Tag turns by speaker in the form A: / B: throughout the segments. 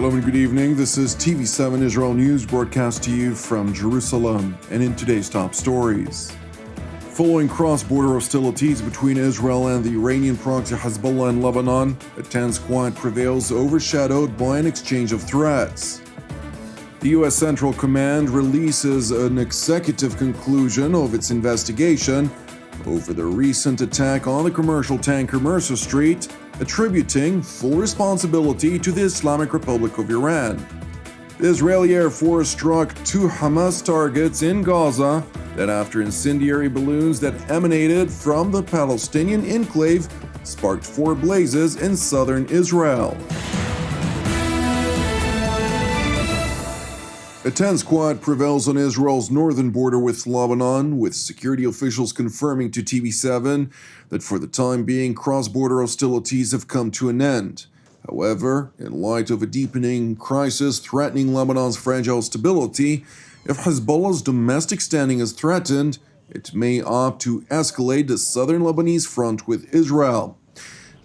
A: Shalom and good evening. This is TV7 Israel News broadcast to you from Jerusalem. And in today's top stories. Following cross-border hostilities between Israel and the Iranian proxy Hezbollah in Lebanon, a tense quiet prevails overshadowed by an exchange of threats. The U.S. Central Command releases an executive conclusion of its investigation over the recent attack on the commercial tanker Mercer Street, attributing full responsibility to the Islamic Republic of Iran. The Israeli Air Force struck 2 Hamas targets in Gaza that after incendiary balloons that emanated from the Palestinian enclave sparked 4 blazes in southern Israel. A tense quiet prevails on Israel's northern border with Lebanon, with security officials confirming to TV7 that for the time being, cross-border hostilities have come to an end. However, in light of a deepening crisis threatening Lebanon's fragile stability, if Hezbollah's domestic standing is threatened, it may opt to escalate the southern Lebanese front with Israel.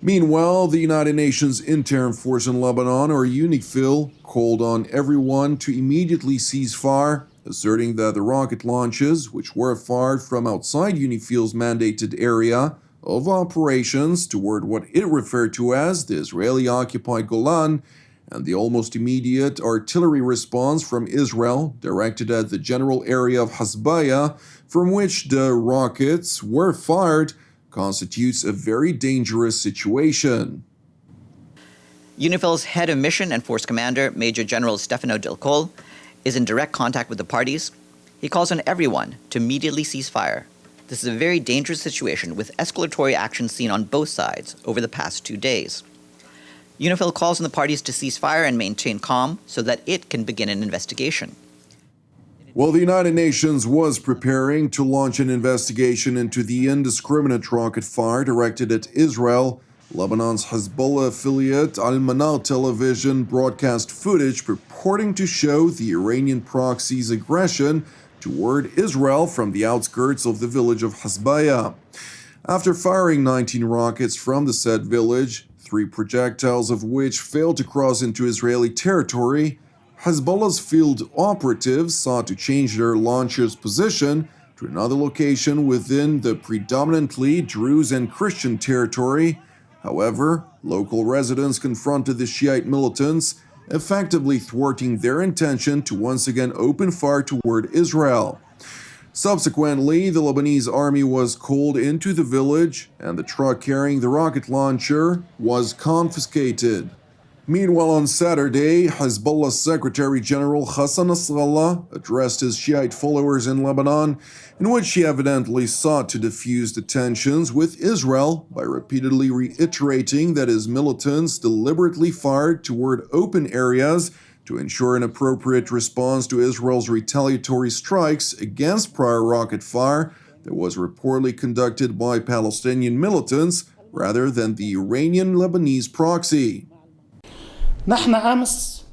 A: Meanwhile, the United Nations Interim Force in Lebanon, or UNIFIL, called on everyone to immediately cease fire, asserting that the rocket launches, which were fired from outside UNIFIL's mandated area of operations toward what it referred to as the Israeli-occupied Golan, and the almost immediate artillery response from Israel directed at the general area of Hezbollah, from which the rockets were fired, constitutes a very dangerous situation.
B: UNIFIL's head of mission and force commander, Major General Stefano Del Col, is in direct contact with the parties. He calls on everyone to immediately cease fire. This is a very dangerous situation with escalatory actions seen on both sides over the past 2 days. UNIFIL calls on the parties to cease fire and maintain calm so that it can begin an investigation.
A: While the United Nations was preparing to launch an investigation into the indiscriminate rocket fire directed at Israel, Lebanon's Hezbollah affiliate Al-Manar television broadcast footage purporting to show the Iranian proxy's aggression toward Israel from the outskirts of the village of Hezbollah. After firing 19 rockets from the said village, 3 projectiles of which failed to cross into Israeli territory, Hezbollah's field operatives sought to change their launcher's position to another location within the predominantly Druze and Christian territory. However, local residents confronted the Shiite militants, effectively thwarting their intention to once again open fire toward Israel. Subsequently, the Lebanese army was called into the village, and the truck carrying the rocket launcher was confiscated. Meanwhile, on Saturday, Hezbollah's Secretary General Hassan Nasrallah addressed his Shiite followers in Lebanon, in which he evidently sought to diffuse the tensions with Israel by repeatedly reiterating that his militants deliberately fired toward open areas to ensure an appropriate response to Israel's retaliatory strikes against prior rocket fire that was reportedly conducted by Palestinian militants rather than the Iranian Lebanese proxy.
C: نحن أمس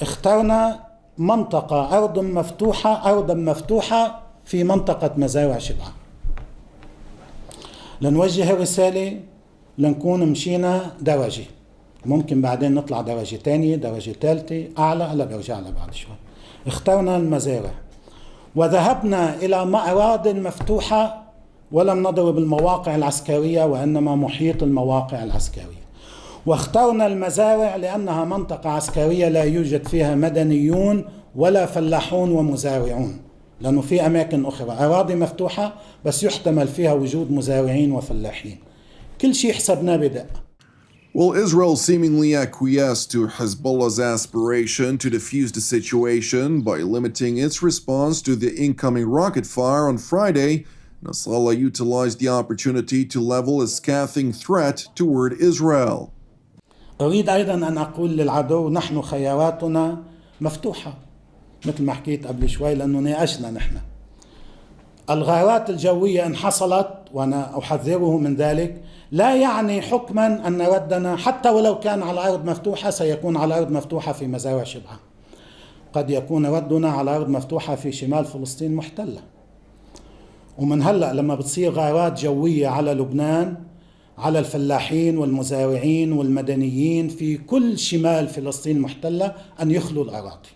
C: اخترنا منطقة أرضا مفتوحة في منطقة مزارع شبعة لنوجه الرسالة لنكون مشينا درجة ممكن بعدين نطلع درجة تانية درجة ثالثة أعلى هلا برجع لها بعد شوي اخترنا المزارع وذهبنا إلى أراضٍ مفتوحة ولم نضرب المواقع العسكرية وإنما محيط المواقع العسكرية واخترنا المزارع لأنها منطقة عسكرية لا يوجد فيها مدنيون ولا فلاحون ومزارعون لأنه في أماكن أخرى أراضي مفتوحة بس يحتمل فيها وجود مزارعين وفلاحين كل شيء حسبناه بدقة.
A: Well, Israel seemingly acquiesced to Hezbollah's aspiration to defuse the situation by limiting its response to the incoming rocket fire on Friday. Nasrallah utilized the opportunity to level a scathing threat toward Israel.
C: أريد أيضا أن أقول للعدو نحن خياراتنا مفتوحة مثل ما حكيت قبل شوي لأنه ناقشنا نحن الغارات الجوية إن حصلت وأنا أحذره من ذلك لا يعني حكما أن ردنا حتى ولو كان على أرض مفتوحة سيكون على أرض مفتوحة في مزارع شبعة قد يكون ردنا على أرض مفتوحة في شمال فلسطين محتلة ومن هلأ لما بتصير غارات جوية على لبنان على الفلاحين والمزارعين والمدنيين في كل شمال فلسطين المحتلة أن يخلوا الأراضي.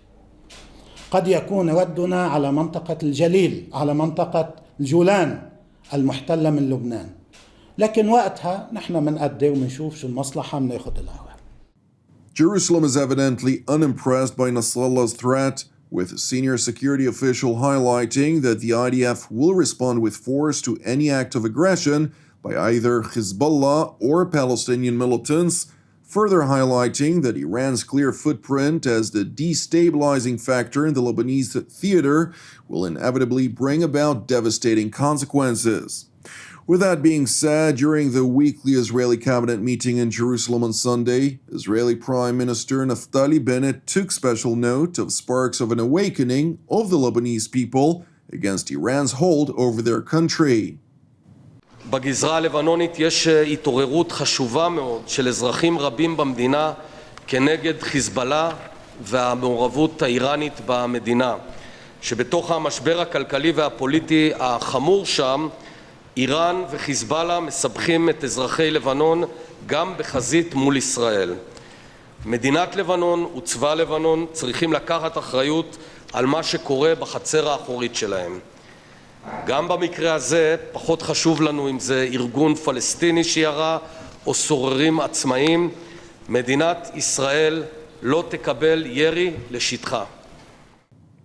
C: قد يكون ردنا على منطقة الجليل، على منطقة الجولان المحتلة من لبنان، لكن وقتها نحن منقدر ومنشوف شو المصلحة مناخد القرار.
A: Jerusalem is evidently unimpressed by Nasrallah's threat, with a senior security official highlighting that the IDF will respond with force to any act of aggression by either Hezbollah or Palestinian militants, further highlighting that Iran's clear footprint as the destabilizing factor in the Lebanese theater will inevitably bring about devastating consequences. With that being said, during the weekly Israeli cabinet meeting in Jerusalem on Sunday, Israeli Prime Minister Naftali Bennett took special note of sparks of an awakening of the Lebanese people against Iran's hold over their country.
D: בגזרה הלבנונית יש התעוררות חשובה מאוד של אזרחים רבים במדינה כנגד חיזבאללה והמעורבות האיראנית במדינה, שבתוך המשבר הכלכלי והפוליטי החמור שם, איראן וחיזבאללה מסבכים את אזרחי לבנון גם בחזית מול ישראל. מדינת לבנון וצבא לבנון צריכים לקחת אחריות על מה שקורה בחצר האחורית שלהם. גם במקרה הזה פחות חשוב לנו אם זה ארגון פלסטיני שירה או סוררים עצמאיים, מדינת ישראל לא תקבל ירי לשטחה.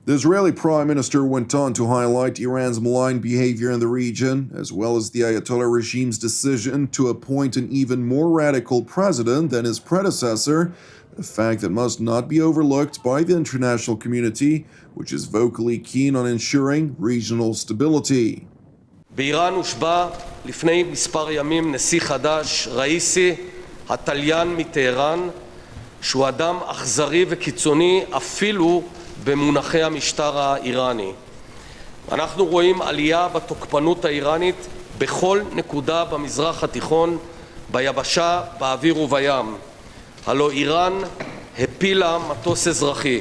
A: The Israeli Prime Minister went on to highlight Iran's malign behavior in the region, as well as the Ayatollah regime's decision to appoint an even more radical president than his predecessor, a fact that must not be overlooked by the international community, which is vocally keen on ensuring regional stability.
D: באיראן הושבע לפני מספר ימים נשיא חדש, ראיסי, הטליין מטהרן, שהוא אדם אכזרי וקיצוני אפילו במונחי המשטר האיראני. אנחנו רואים עלייה בתוקפנות האיראנית בכל נקודה במזרח התיכון, ביבשה, באוויר ובים. הלא איראן הפילה מטוס אזרחי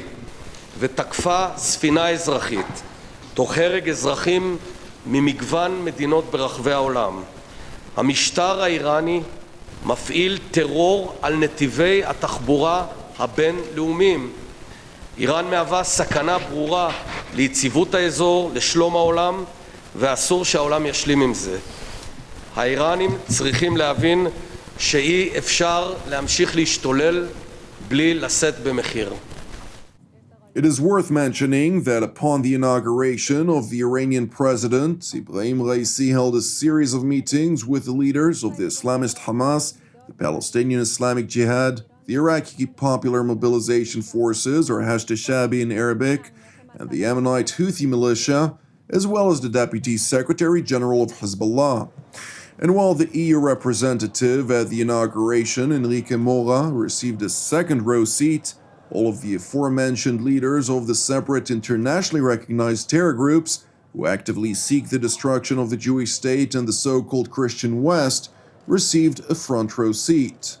D: ותקפה ספינה אזרחית, תוך הרג אזרחים ממגוון מדינות ברחבי העולם. המשטר האיראני מפעיל טרור על נתיבי התחבורה הבינלאומיים. איראן מהווה סכנה ברורה ליציבות האזור, לשלום העולם, ואסור שהעולם ישלים עם זה. האיראנים צריכים להבין שאי אפשר להמשיך להשתולל בלי לשאת במחיר.
A: It is worth mentioning that upon the inauguration of the Iranian president, Ibrahim Raisi held a series of meetings with the leaders of the Islamist Hamas, the Palestinian Islamic Jihad, the Iraqi Popular Mobilization Forces, or Hashd al-Shabi in Arabic, and the Yemenite Houthi militia, as well as the Deputy Secretary General of Hezbollah. And while the EU representative at the inauguration, Enrique Mora, received a second-row seat, all of the aforementioned leaders of the separate internationally recognized terror groups who actively seek the destruction of the Jewish state and the so-called Christian West received a front-row seat.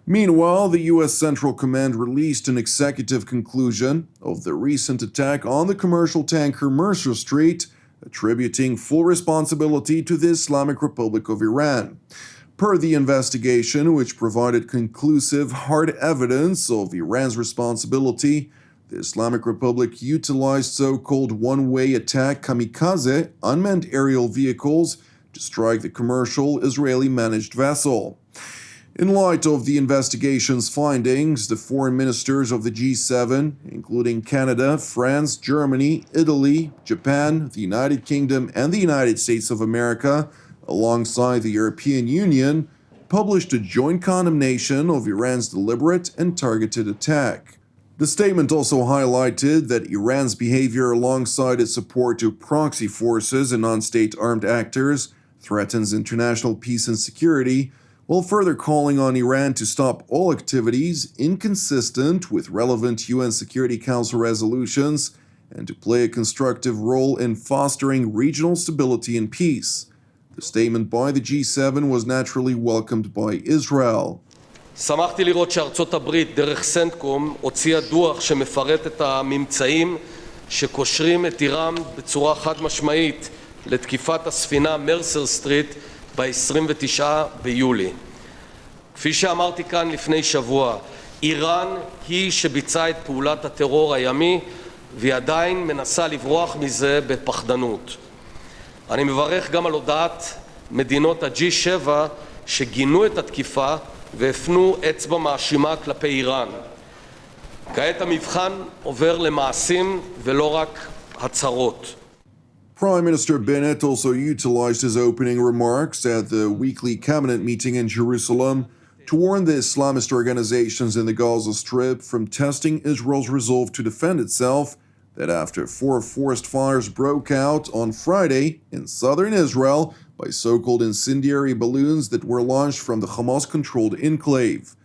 A: Meanwhile, the U.S. Central Command released an executive conclusion of the recent attack on the commercial tanker Mercer Street, attributing full responsibility to the Islamic Republic of Iran. Per the investigation, which provided conclusive, hard evidence of Iran's responsibility, the Islamic Republic utilized so-called one-way attack kamikaze unmanned aerial vehicles to strike the commercial Israeli-managed vessel. In light of the investigation's findings, the foreign ministers of the G7, including Canada, France, Germany, Italy, Japan, the United Kingdom, and the United States of America, alongside the European Union, published a joint condemnation of Iran's deliberate and targeted attack. The statement also highlighted that Iran's behavior alongside its support to proxy forces and non-state armed actors threatens international peace and security, while further calling on Iran to stop all activities inconsistent with relevant UN Security Council resolutions and to play a constructive role in fostering regional stability and peace. The statement by the G7 was naturally welcomed by Israel.
D: שמחתי לראות שארצות הברית דרך סנטקום הוציאה דוח שמפרט את הממצאים שקושרים את איראן בצורה חד משמעית לתקיפת הספינה מרסר סטריט ב-29 ביולי. כפי שאמרתי כאן לפני שבוע, איראן היא שביצעה את פעולת הטרור הימי והיא עדיין מנסה לברוח מזה בפחדנות. אני מברך גם על הודעת מדינות ה-G7 שגינו את התקיפה והפנו אצבע מאשימה כלפי איראן. כעת המבחן עובר למעשים ולא רק הצהרות.
A: Prime Minister Bennett also utilized his opening remarks at the weekly cabinet meeting in Jerusalem to warn the Islamist organizations in the Gaza Strip from testing Israel's resolve to defend itself, that after 4 forest fires broke out on Friday in southern Israel by so-called incendiary balloons that were launched from the Hamas-controlled enclave.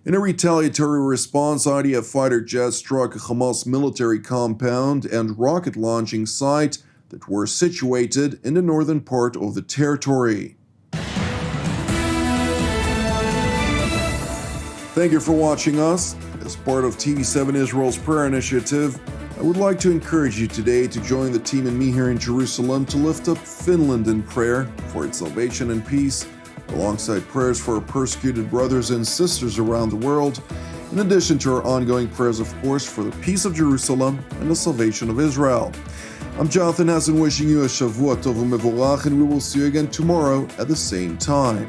A: In a retaliatory response, IDF fighter jets struck a Hamas military compound and rocket launching site that were situated in the northern part of the territory. Thank you for watching us. As part of TV7 Israel's prayer initiative, I would like to encourage you today to join the team and me here in Jerusalem to lift up Finland in prayer for its salvation and peace, alongside prayers for our persecuted brothers and sisters around the world, in addition to our ongoing prayers, of course, for the peace of Jerusalem and the salvation of Israel. I'm Jonathan Hassan wishing you a Shavua Tov u'Mevorach, and we will see you again tomorrow at the same time.